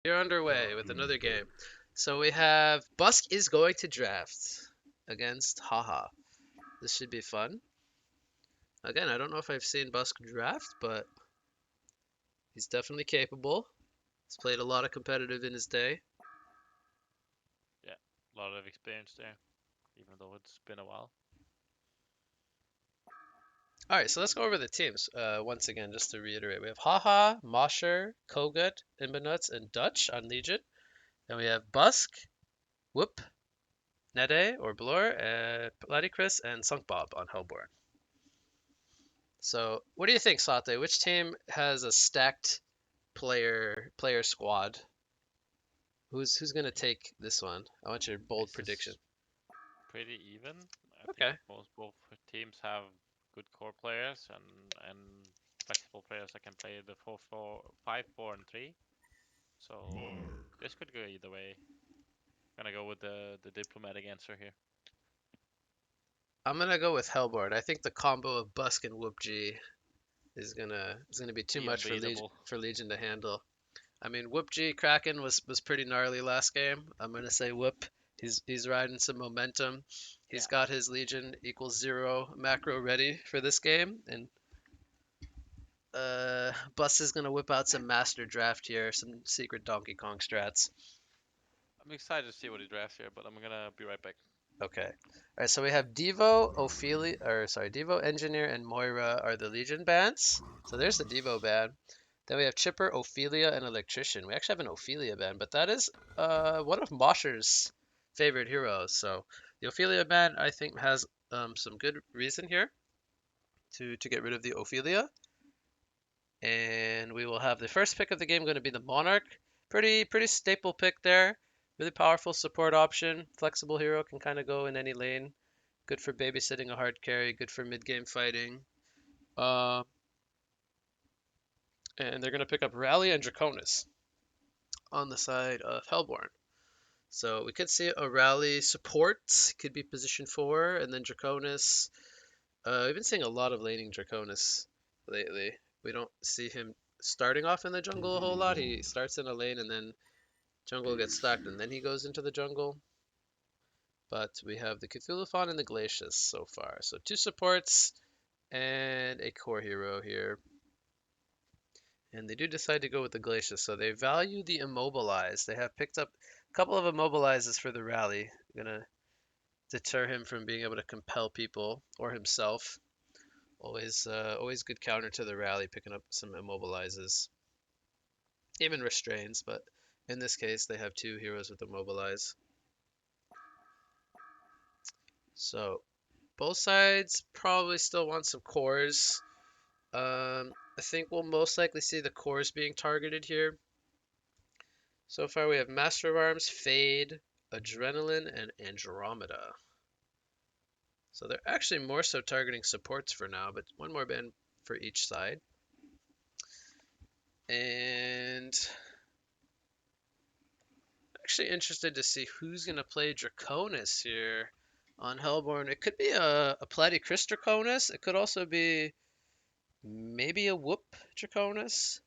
You're underway with another game. So we have Busk is going to draft against Haha. This should be fun. Again, I don't know if I've seen Busk draft, but he's definitely capable. He's played a lot of competitive in his day. Yeah, a lot of experience there, even though it's been a while. All right, so let's go over the teams once again, just to reiterate. We have Haha, Mosher, Kogut, Imbanuts, and Dutch on Legion. Then we have Busk, Whoop, Nede or Blur, Platycris, and Sunkbob on Hellborn. So, what do you think, Sate? Which team has a stacked player squad? Who's gonna take this one? I want your bold This prediction. is pretty even. I think Okay. both teams have good core players and flexible players that can play the 4-4, 5-4, and 3. So this could go either way. Gonna go with the diplomatic answer here. I'm gonna go with Hellborn. I think the combo of Busk and Whoop-G is gonna be too The much for unbeatable. Legion to handle. I mean, Whoop-G Kraken was pretty gnarly last game. I'm gonna say Whoop. He's riding some momentum. He's Yeah. got his Legion equals 0 macro ready for this game, and Bus is gonna whip out some master draft here, some secret Donkey Kong strats. I'm excited to see what he drafts here, but I'm gonna be right back. Okay. All right, so we have Devo, Ophelia, or sorry, Devo, Engineer, and Moira are the Legion bands. So there's the Devo band. Then we have Chipper, Ophelia, and Electrician. We actually have an Ophelia band, but that is one of Mosher's favorite heroes. So the Ophelia band, I think, has some good reason here to get rid of the Ophelia. And we will have the first pick of the game going to be the Monarch. Pretty staple pick there. Really powerful support option. Flexible hero, can kind of go in any lane. Good for babysitting a hard carry. Good for mid game fighting. Uh, and they're going to pick up Rally and Draconis on the side of Hellborn. So we could see a Rally support, could be position 4, and then Draconis. We've been seeing a lot of laning Draconis lately. We don't see him starting off in the jungle a whole lot. He starts in a lane and then jungle gets stacked and then he goes into the jungle. But we have the Cthulhuphon and the Glacius so far. So 2 supports and a core hero here. And they do decide to go with the Glacius, so they value the Immobilize. They have picked up a couple of Immobilizes for the rally. Gonna deter him from being able to compel people or himself. Always good counter to the rally, picking up some Immobilizes. Even restrains, but in this case they have 2 heroes with Immobilize. So both sides probably still want some cores. I think we'll most likely see the cores being targeted here. So far we have Master of Arms, Fade, Adrenaline, and Andromeda. So they're actually more so targeting supports for now, but one more band for each side. And actually interested to see who's going to play Draconis here on Hellborn. It could be a Platycris Draconis. It could also be maybe a Whoop Draconis.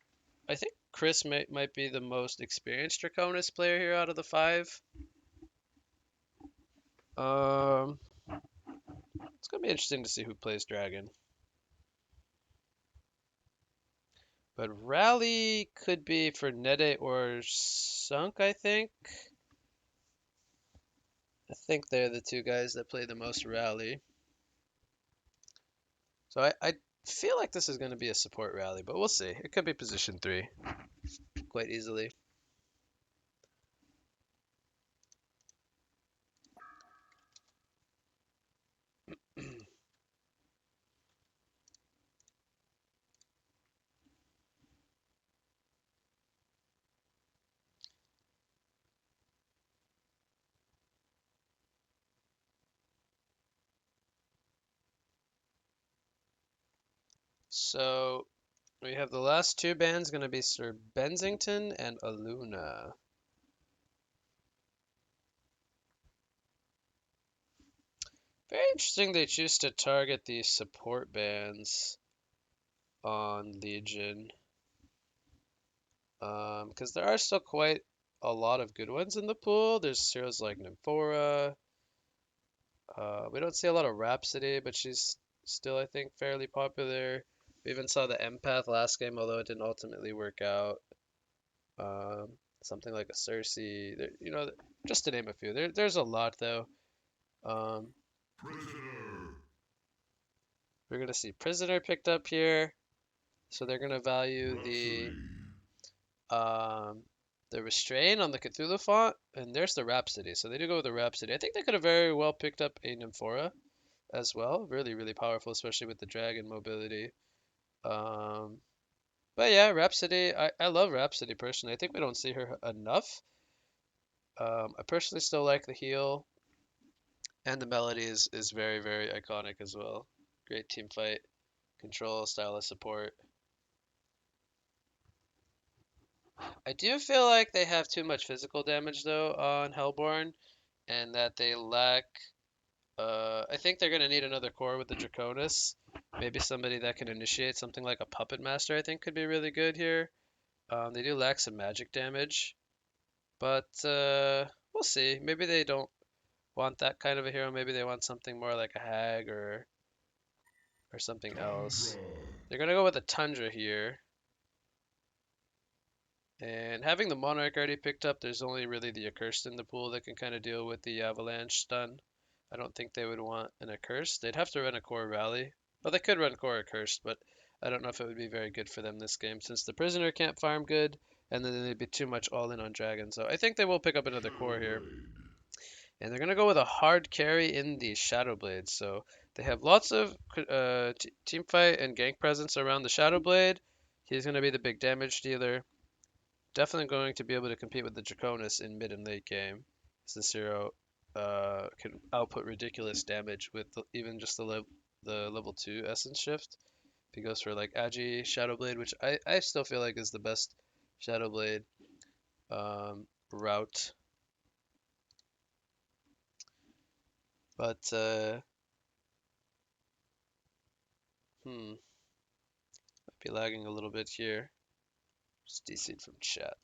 I think Chris might be the most experienced Draconis player here out of the 5. Um, it's gonna be interesting to see who plays Dragon. But Rally could be for Nede or Sunk, I think. I think they're the 2 guys that play the most Rally. So I feel like this is going to be a support rally, but we'll see. It could be position 3 quite easily. So we have the last 2 bands going to be Sir Bensington and Aluna. Very interesting they choose to target these support bands on Legion. Because there are still quite a lot of good ones in the pool. There's heroes like Nymphora. We don't see a lot of Rhapsody, but she's still, I think, fairly popular. We even saw the Empath last game, although it didn't ultimately work out. Um, Something like a Cersei, there, just to name a few. There's a lot though. Um, we're gonna see Prisoner picked up here, so they're gonna value um, the Restrain on the Cthulhu font, and there's the Rhapsody. So they do go with the Rhapsody. I think they could have very well picked up a Nymphora as well. Really, really powerful, especially with the dragon mobility. Um, but yeah, Rhapsody. I love Rhapsody personally. I think we don't see her enough. I personally still like the heal, and the melody is very, very iconic as well. Great team fight, control, style of support. I do feel like they have too much physical damage though on Hellborn, and that they lack. I think they're gonna need another core with the Draconis. Maybe somebody that can initiate something like a Puppet Master. I think could be really good here. They do lack some magic damage, but we'll see. Maybe they don't want that kind of a hero. Maybe they want something more like a Hag or something else. They're gonna go with a Tundra here. And having the Monarch already picked up, there's only really the Accursed in the pool that can kind of deal with the Avalanche stun. I don't think they would want an Accursed. They'd have to run a Core Rally. Well, they could run Core Accursed, but I don't know if it would be very good for them this game since the Prisoner can't farm good, and then they'd be too much all in on Dragon. So I think they will pick up another Core here. And they're going to go with a hard carry in the Shadow Blade. So they have lots of team fight and gank presence around the Shadow Blade. He's going to be the big damage dealer. Definitely going to be able to compete with the Draconis in mid and late game. This hero can output ridiculous damage with even just the level 2 Essence Shift. If he goes for like Agi Shadow Blade, which I still feel like is the best Shadow Blade route. But might be lagging a little bit here. Just DC from chat.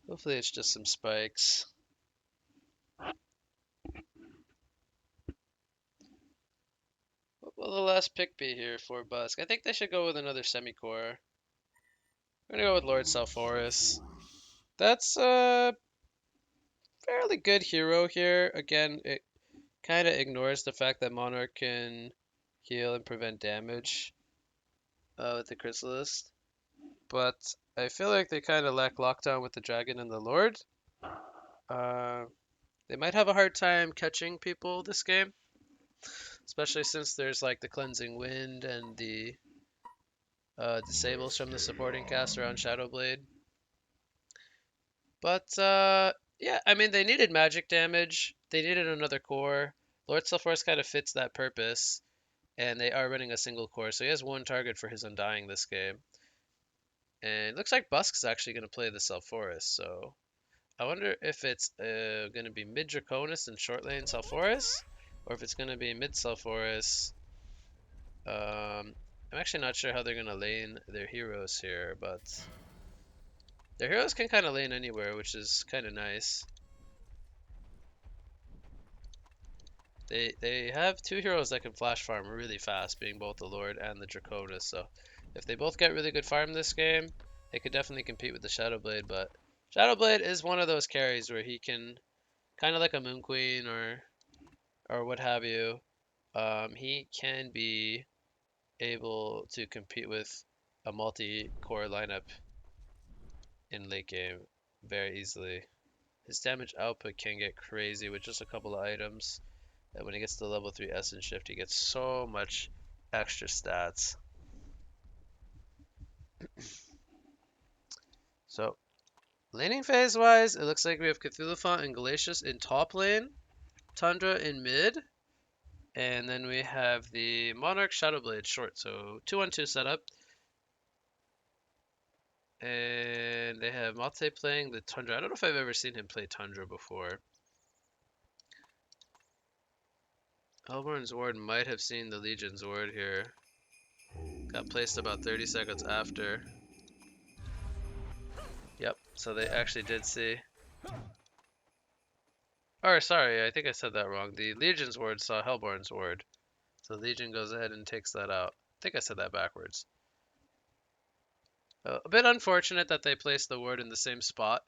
Hopefully it's just some spikes. What will the last pick be here for Busk? I think they should go with another semi-core. We're gonna go with Lord Salforus. That's a fairly good hero here. Again, it kind of ignores the fact that Monarch can heal and prevent damage with the Chrysalis. But I feel like they kind of lack lockdown with the Dragon and the Lord. Uh, they might have a hard time catching people this game, especially since there's like the Cleansing Wind and the disables from the supporting caster on Shadowblade. But yeah, I mean they needed magic damage. They needed another core. Lord Sulforce kind of fits that purpose, and they are running a single core, so he has one target for his Undying this game. And it looks like Busk's actually going to play the Sulforce, so I wonder if it's going to be mid Draconis and short lane Sulforce, or if it's going to be mid Sulforce. I'm actually not sure how they're going to lane their heroes here, but their heroes can kind of lane anywhere, which is kind of nice. They have two heroes that can flash farm really fast, being both the Lord and the Draconis. So if they both get really good farm this game, they could definitely compete with the Shadowblade. But Shadowblade is one of those carries where he can, kind of like a Moon Queen or what have you, he can be able to compete with a multi-core lineup in late game very easily. His damage output can get crazy with just a couple of items. And when he gets to level 3 Essence Shift, he gets so much extra stats. So, laning phase wise, it looks like we have Cthulhu and Glacius in top lane, Tundra in mid, and then we have the Monarch Shadowblade short. So, 2-1-2 setup. And they have Mate playing the Tundra. I don't know if I've ever seen him play Tundra before. Hellborn's Ward might have seen the Legion's Ward here. Got placed about 30 seconds after. Yep, so they actually did see. Or sorry, I think I said that wrong. The Legion's ward saw Hellborn's ward. So Legion goes ahead and takes that out. I think I said that backwards. A bit unfortunate that they placed the ward in the same spot,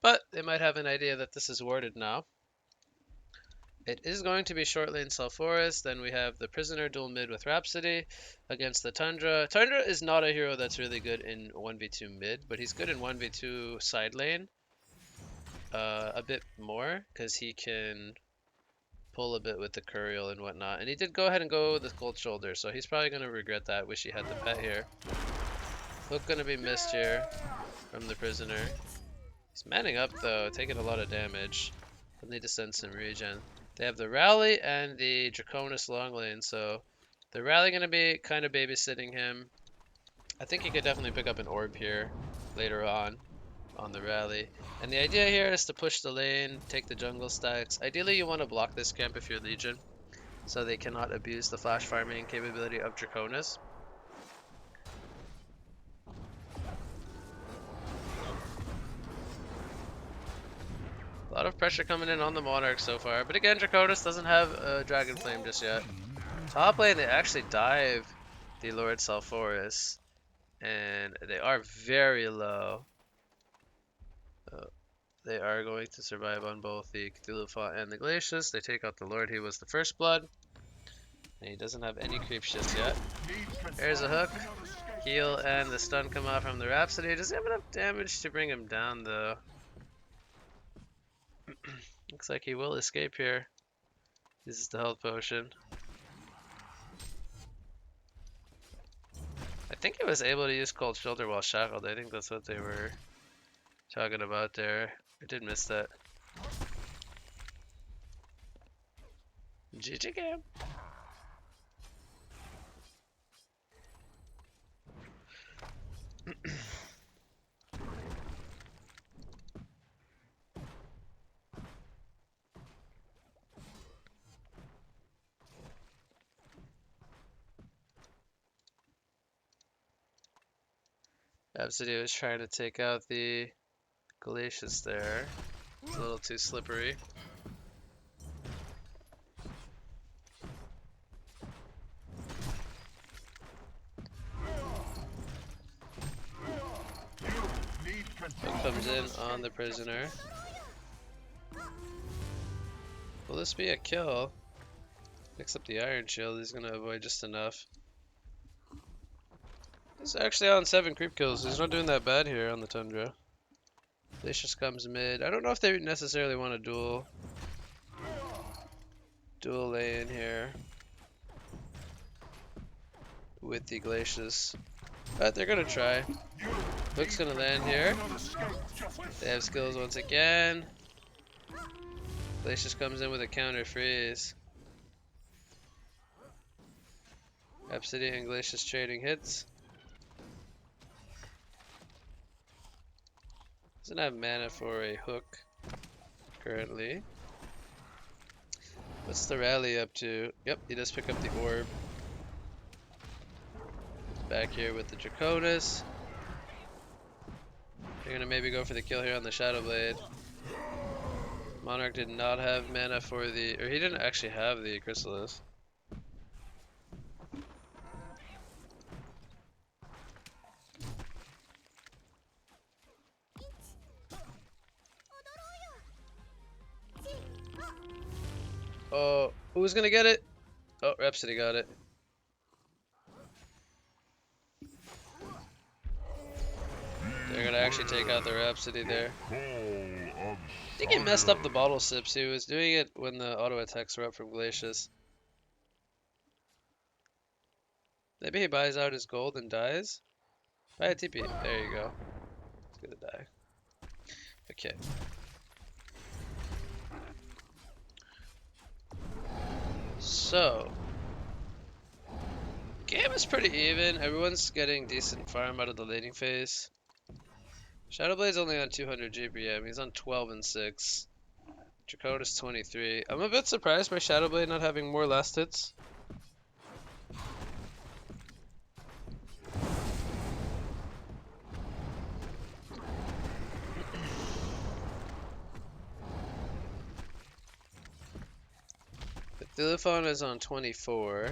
but they might have an idea that this is warded now. It is going to be short lane Sulfuras. Then we have the Prisoner dual mid with Rhapsody against the Tundra. Tundra is not a hero that's really good in 1v2 mid, but he's good in 1v2 side lane a bit more because he can pull a bit with the Curial and whatnot. And he did go ahead and go with the Cold Shoulder, so he's probably going to regret that. Wish he had the pet here. Hook going to be missed here from the Prisoner. He's manning up though, taking a lot of damage. He'll need to send some regen. They have the Rally and the Draconis long lane, so the Rally going to be kind of babysitting him. I think he could definitely pick up an orb here later on the Rally. And the idea here is to push the lane, take the jungle stacks. Ideally you want to block this camp if you're Legion, so they cannot abuse the flash farming capability of Draconis. A lot of pressure coming in on the Monarch so far, but again, Draconis doesn't have a Dragon Flame just yet. Top lane, they actually dive the Lord Sulfuras, and they are very low. They are going to survive on both the Cthulhu Fought and the Glacius. They take out the Lord, he was the first blood, and he doesn't have any creeps just yet. There's a hook, heal, and the stun come out from the Rhapsody. Doesn't have enough damage to bring him down though. Looks like he will escape here. This is the health potion. I think he was able to use Cold Shoulder while shackled. I think that's what they were talking about there. I did miss that. GG game. Rhapsody was trying to take out the Glacius there. It's a little too slippery. It comes in on the Prisoner. Will this be a kill? Picks up the Iron Shield, he's gonna avoid just enough. He's actually on 7 creep kills. He's not doing that bad here on the Tundra. Glacius comes mid. I don't know if they necessarily want to dual lane here with the Glacius, but they're gonna try. Hook's gonna land here. They have skills once again. Glacius comes in with a counter freeze. Rhapsody and Glacius trading hits. Doesn't have mana for a hook currently. What's the Rally up to? Yep, he does pick up the orb. Back here with the Draconis. They're gonna maybe go for the kill here on the Shadow Blade. Monarch did not have mana for the, or he didn't actually have the Chrysalis. Oh, who's gonna get it? Oh, Rhapsody got it. They're gonna actually take out the Rhapsody there. I think he messed up the bottle sips. He was doing it when the auto attacks were up from Glacius. Maybe he buys out his gold and dies? Buy a TP. There you go. He's gonna die. Okay. So, game is pretty even. Everyone's getting decent farm out of the laning phase. Shadowblade's only on 200 GPM. He's on 12 and 6. Draconis 23. I'm a bit surprised by Shadowblade not having more last hits. Cthulhuphon is on 24.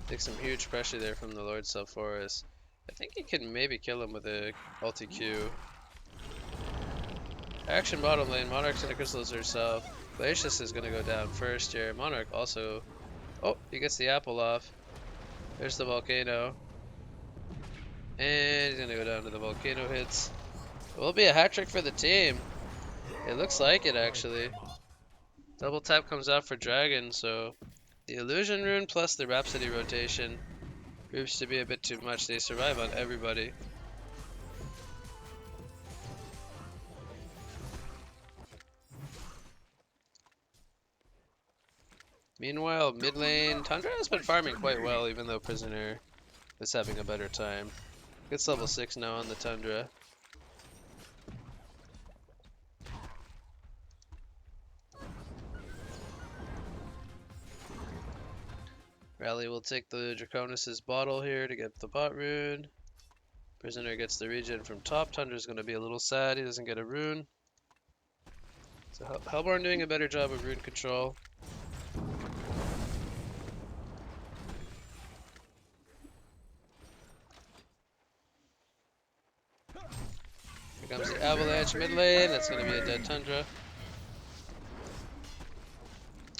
Take some huge pressure there from the Lord Sulfuras. I think he can maybe kill him with a ulti Q. Action bottom lane. Monarch's gonna crystals herself. Glacius is gonna go down first here. Monarch also. Oh, he gets the apple off. There's the volcano. And he's gonna go down to the volcano hits. It will be a hat trick for the team. It looks like it actually. Double tap comes out for Dragon, so the illusion rune plus the Rhapsody rotation proves to be a bit too much. They survive on everybody. Meanwhile, mid lane, Tundra has been farming quite well, even though Prisoner is having a better time. Gets level 6 now on the Tundra. Rally will take the Draconis' bottle here to get the bot rune. Prisoner gets the regen from top. Tundra's going to be a little sad he doesn't get a rune. So Hellborn doing a better job of rune control. Here comes the Avalanche mid lane. That's going to be a dead Tundra.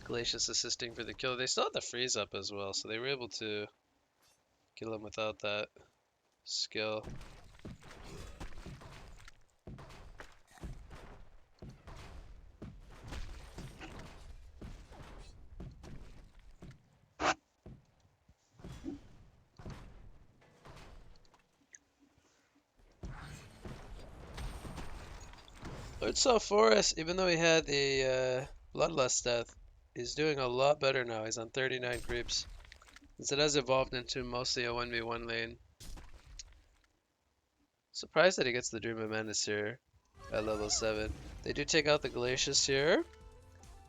Glacius assisting for the kill. They still had the freeze up as well, so they were able to kill him without that skill. Lord Sulfuras, even though he had a Bloodlust death, he's doing a lot better now. He's on 39 creeps. Since it has evolved into mostly a 1v1 lane. Surprised that he gets the Dream of Menace here at level 7. They do take out the Glacius here.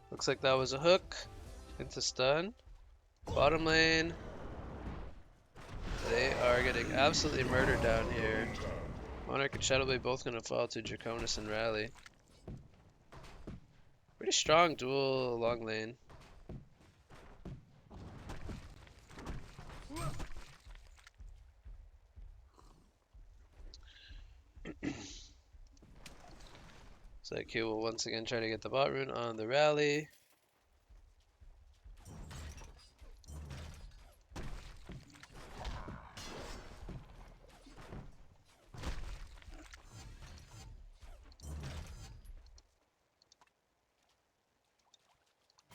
Looks like that was a hook into stun. Bottom lane. They are getting absolutely murdered down here. Monarch and Shadowblade both going to fall to Draconis and Rally. Pretty strong dual long lane. So Q will once again try to get the bot rune on the Rally.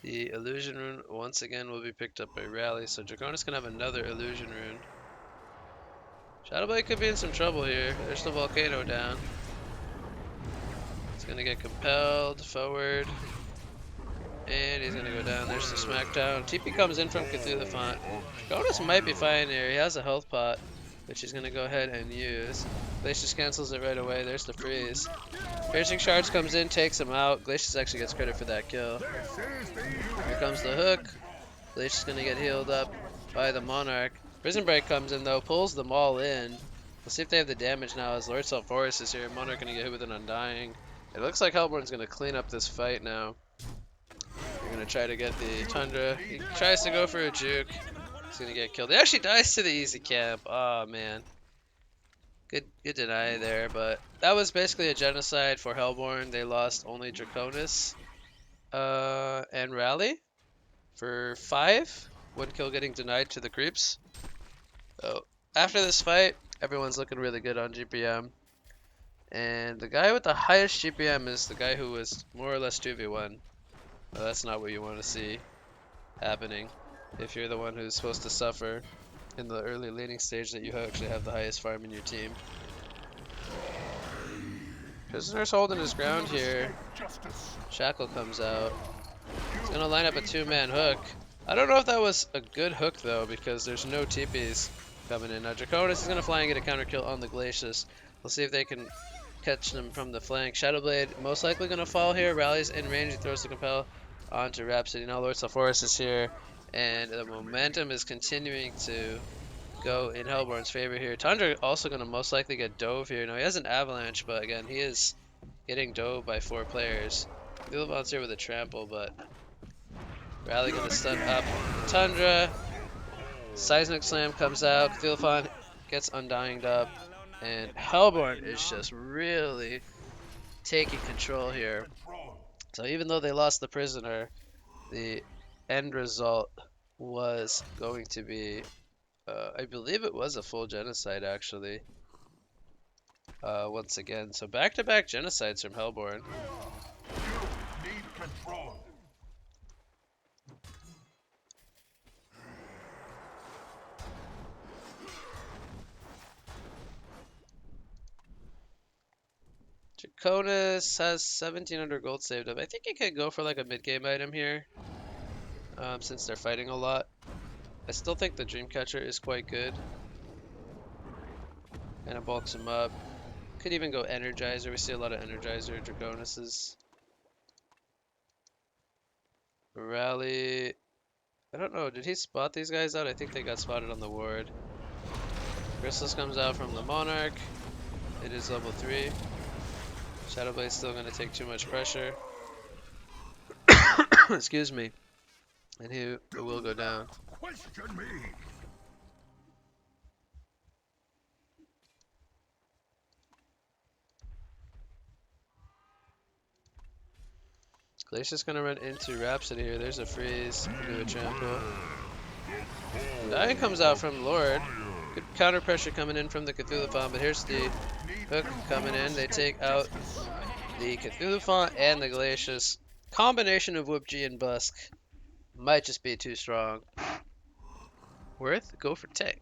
The illusion rune once again will be picked up by Rally, so Draconis can have another illusion rune. Shadowblade could be in some trouble here. There's the volcano down. He's gonna get compelled forward. And he's gonna go down. There's the smackdown. TP comes in from Cthulhuphon. Draconis might be fine here. He has a health pot, which he's gonna go ahead and use. Glacius cancels it right away. There's the freeze. Piercing Shards comes in, takes him out. Glacius actually gets credit for that kill. Here comes the hook. Glacius gonna get healed up by the Monarch. Prison Break comes in though, pulls them all in. We'll see if they have the damage now as Lord Sulfuras is here. Monarch gonna get hit with an Undying. It looks like Hellborn's gonna clean up this fight now. They're gonna try to get the Tundra. He tries to go for a juke. He's gonna get killed. He actually dies to the easy camp. Oh man. Good deny there, but that was basically a genocide for Hellborn. They lost only Draconis and Rally for 5. 1 kill getting denied to the creeps. So after this fight, everyone's looking really good on GPM. And the guy with the highest GPM is the guy who was more or less 2v1. Well, that's not what you want to see happening if you're the one who's supposed to suffer in the early laning stage that you actually have the highest farm in your team. Prisoner's holding his ground here. Shackle comes out. He's gonna line up a 2-man hook. I don't know if that was a good hook though, because there's no TPs coming in. Now Draconis is gonna fly and get a counter kill on the Glacius. We'll see if they can catch them from the flank. Shadowblade most likely gonna fall here. Rallies in range. He throws the compel onto Rhapsody. Now Lord Sulfuras is here, and the momentum is continuing to go in Hellborn's favor here. Tundra also gonna most likely get dove here. Now he has an avalanche, but again he is getting dove by 4 players. Cthulhuphon's here with a trample, but Rally gonna stun up Tundra. Seismic Slam comes out. Cthulhuphon gets Undyinged up. And Hellborn is just really taking control here. So even though they lost the prisoner, the end result was going to be, I believe it was a full genocide actually. Once again, so back-to-back genocides from Hellborn. Draconis has 1700 gold saved up. I think he could go for like a mid-game item here, since they're fighting a lot. I still think the Dreamcatcher is quite good. And it bulks him up. Could even go Energizer. We see a lot of Energizer Draconises. Rally. I don't know. Did he spot these guys out? I think they got spotted on the ward. Chrysalis comes out from the Monarch. It is level 3. Shadowblade's still going to take too much pressure. Excuse me. And he will go down. Question me. Glacier's going to run into Rhapsody here. There's a freeze into a trample. Dying comes out from Lord. Good counter pressure coming in from the Cthulhuphon, but here's the hook coming in. They take out the Cthulhuphon and the Glacius. Combination of Whoop G and Busk might just be too strong. Worth? Go for tank.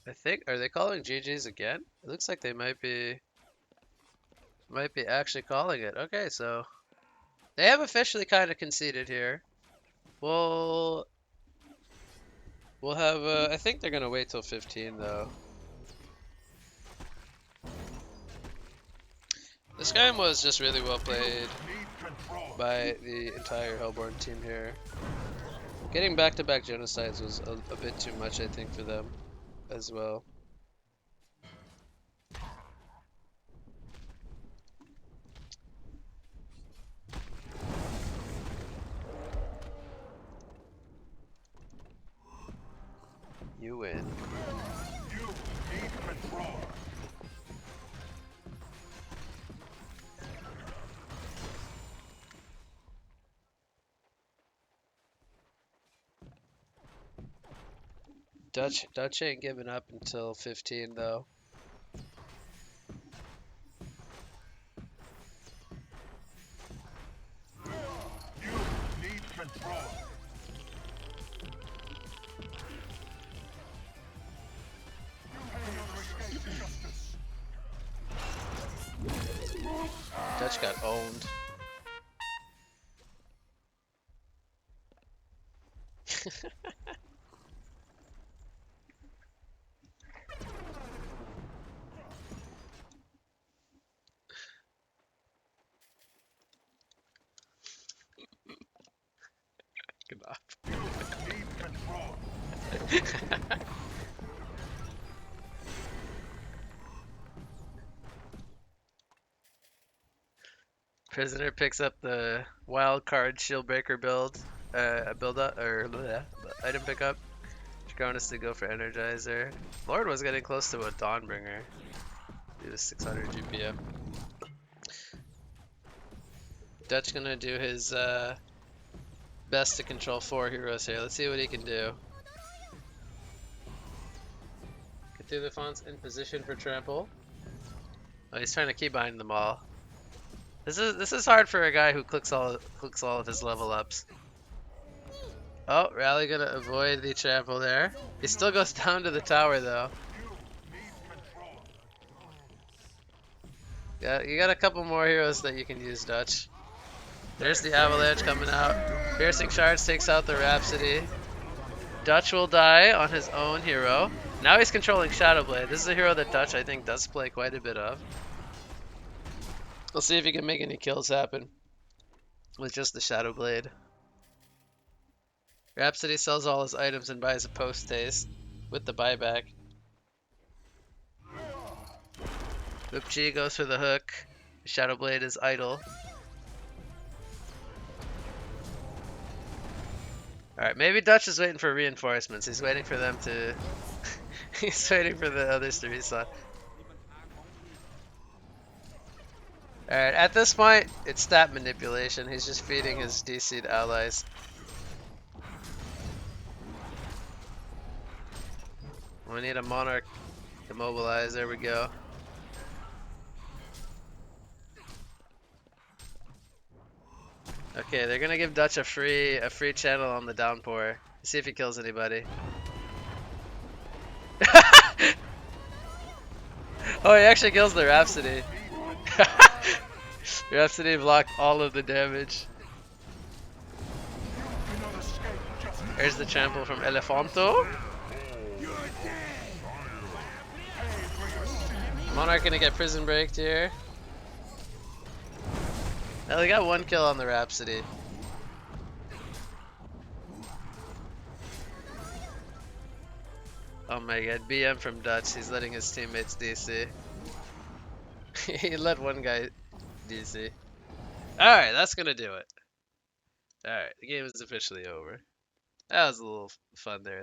I think, are they calling GG's again? It looks like they might be actually calling it. Okay, so they have officially kind of conceded here. We'll have, I think they're gonna wait till 15 though. This game was just really well played by the entire Hellborn team here. Getting back-to-back genocides was a bit too much, I think, for them as well. You win. Dutch ain't giving up until 15 though. You need control. Dutch got owned. Good off. Need control. Prisoner picks up the wild card Shieldbreaker build, item pickup. Draconis to go for Energizer. Lord was getting close to a Dawnbringer. Do the 600 GPM. Dutch gonna do his best to control 4 heroes here. Let's see what he can do. Cthulhuphon's in position for trample. Oh, he's trying to keybind them all. This is hard for a guy who clicks all of his level ups. Oh, Rally gonna avoid the trample there. He still goes down to the tower though. Yeah, you got a couple more heroes that you can use, Dutch. There's the avalanche coming out. Piercing Shards takes out the Rhapsody. Dutch will die on his own hero. Now he's controlling Shadowblade. This is a hero that Dutch, I think, does play quite a bit of. We'll see if he can make any kills happen with just the Shadowblade. Rhapsody sells all his items and buys a post-haste with the buyback. Whoop G goes for the hook. Shadowblade is idle. Alright, maybe Dutch is waiting for reinforcements. He's waiting for them to... He's waiting for the others to reset. Alright, at this point, it's stat manipulation. He's just feeding his DC'd allies. We need a Monarch to mobilize. There we go. Okay, they're gonna give Dutch a free channel on the downpour. See if he kills anybody. Oh, he actually kills the Rhapsody. Rhapsody blocked all of the damage. Here's the trample from Elefanto. Monarch gonna get prison breaked here. Now they got one kill on the Rhapsody. Oh my god, BM from Dutch. He's letting his teammates DC. He let one guy DC. Alright, that's gonna do it. Alright, the game is officially over. That was a little fun there.